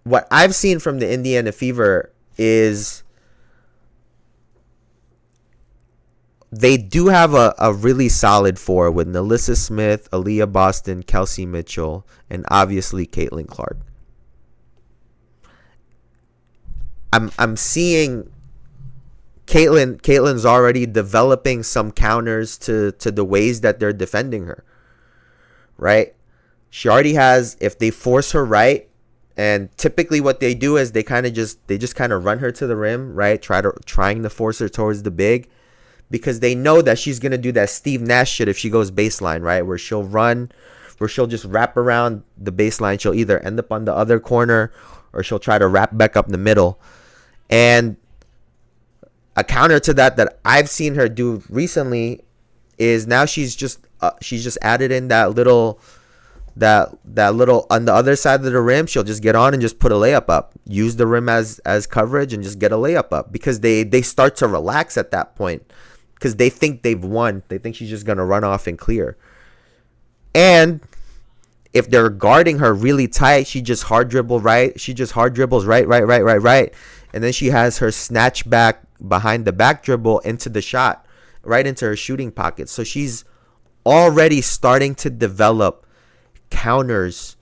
what I've seen from the Indiana Fever is they do have a really solid four with Nalissa Smith, Aaliyah Boston, Kelsey Mitchell, and obviously Caitlin Clark. I'm seeing Caitlin's already developing some counters to the ways that they're defending her. Right? She already has, if they force her right, and typically what they do is they just kind of run her to the rim, right? Trying to force her towards the big, because they know that she's gonna do that Steve Nash shit if she goes baseline, right? Where she'll just wrap around the baseline. She'll either end up on the other corner or she'll try to wrap back up in the middle. And a counter to that I've seen her do recently is now she's just added in that little on the other side of the rim. She'll just get on and just put a layup up, use the rim as coverage, and just get a layup up, because they start to relax at that point, because they think they've won. They think she's just gonna run off and clear. And if they're guarding her really tight, she just hard dribbles right, and then she has her snatch back behind the back dribble into the shot, right into her shooting pocket. So she's already starting to develop counters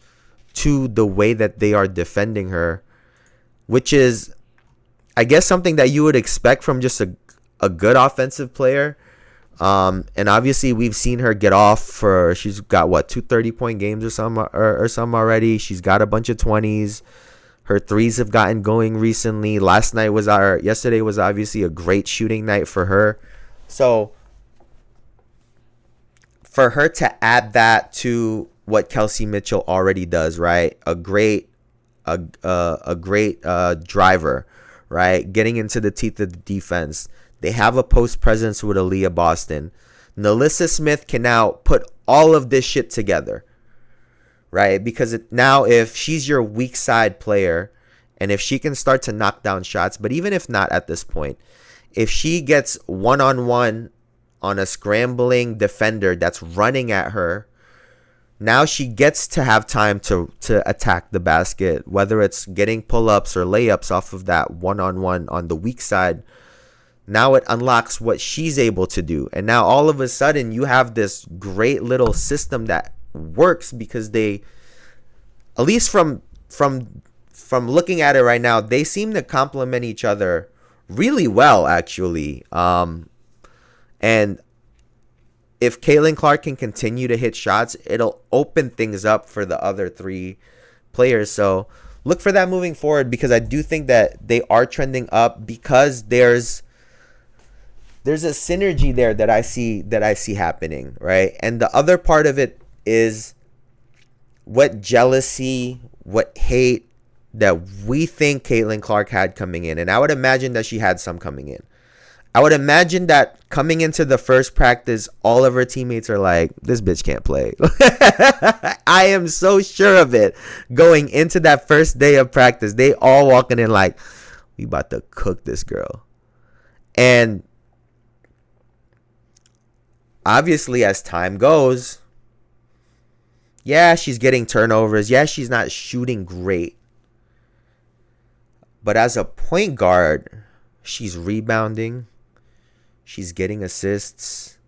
to the way that they are defending her, which is, I guess, something that you would expect from just a good offensive player. And obviously we've seen her get off for, she's got what, 2 30-point games or something already. She's got a bunch of 20s. Her threes have gotten going recently. Yesterday was obviously a great shooting night for her. So for her to add that to what Kelsey Mitchell already does, right? A great driver, right? Getting into the teeth of the defense. They have a post presence with Aaliyah Boston. Nalissa Smith can now put all of this shit together, right? Because now if she's your weak side player, and if she can start to knock down shots, but even if not at this point, if she gets one-on-one on a scrambling defender that's running at her, now she gets to have time to attack the basket, whether it's getting pull-ups or layups off of that one-on-one on the weak side. Now it unlocks what she's able to do. And now all of a sudden you have this great little system that works, because they, at least from looking at it right now, they seem to complement each other really well, actually. And if Caitlin Clark can continue to hit shots, it'll open things up for the other three players. So look for that moving forward, because I do think that they are trending up, because there's a synergy there that I see happening, right? And the other part of it is what jealousy, what hate that we think Caitlin Clark had coming in. And I would imagine that she had some coming in. I would imagine that coming into the first practice, all of her teammates are like, this bitch can't play. I am so sure of it. Going into that first day of practice, they all walking in like, we about to cook this girl. And obviously, as time goes, yeah, she's getting turnovers. Yeah, she's not shooting great. But as a point guard, she's rebounding. She's getting assists.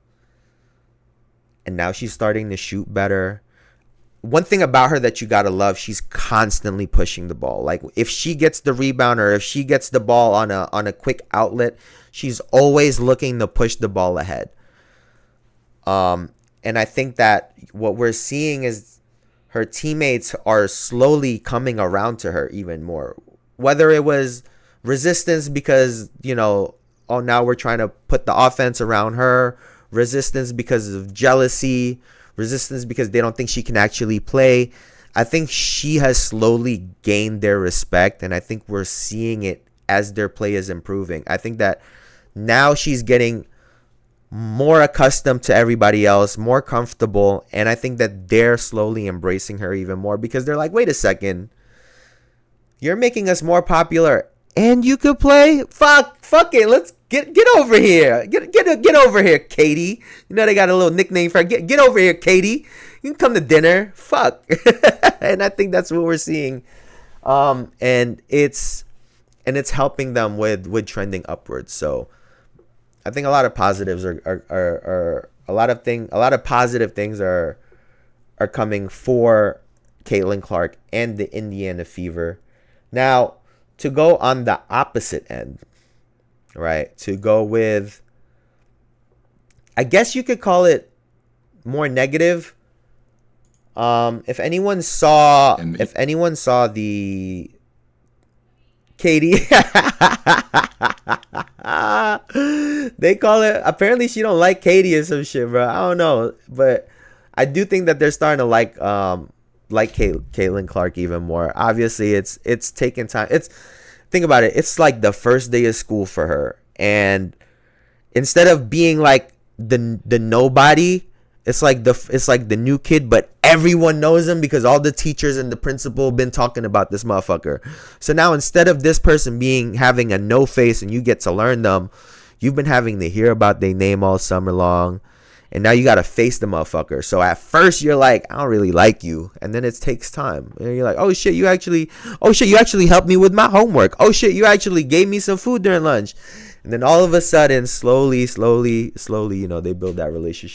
And now she's starting to shoot better. One thing about her that you got to love, she's constantly pushing the ball. Like, if she gets the rebound or if she gets the ball on a quick outlet, she's always looking to push the ball ahead. And I think that what we're seeing is her teammates are slowly coming around to her even more. Whether it was resistance because, now we're trying to put the offense around her, resistance because of jealousy, resistance because they don't think she can actually play. I think she has slowly gained their respect, and I think we're seeing it as their play is improving. I think that now she's getting more accustomed to everybody else, more comfortable, and I think that they're slowly embracing her even more, because they're like, wait a second, you're making us more popular and you could play? Fuck it, let's get over here. Get over here, Katie. They got a little nickname for her. Get over here, Katie. You can come to dinner. Fuck. And I think that's what we're seeing And it's helping them with trending upwards. So I think a lot of positives are a lot of positive things are coming for Caitlin Clark and the Indiana Fever. Now, to go on the opposite end, right? To go with, I guess you could call it more negative. If anyone saw the Katie, they call it, apparently she don't like Katie or some shit, bro. I don't know, but I do think that they're starting to like Caitlin Clark even more. Obviously, it's taking time. Think about it. It's like the first day of school for her, and instead of being like the nobody, it's like the new kid, but everyone knows him because all the teachers and the principal been talking about this motherfucker. So now instead of this person having a no face and you get to learn them, you've been having to hear about their name all summer long. And now you got to face the motherfucker. So at first you're like, I don't really like you. And then it takes time. And you're like, oh shit, you actually helped me with my homework. Oh shit, you actually gave me some food during lunch. And then all of a sudden, slowly, they build that relationship.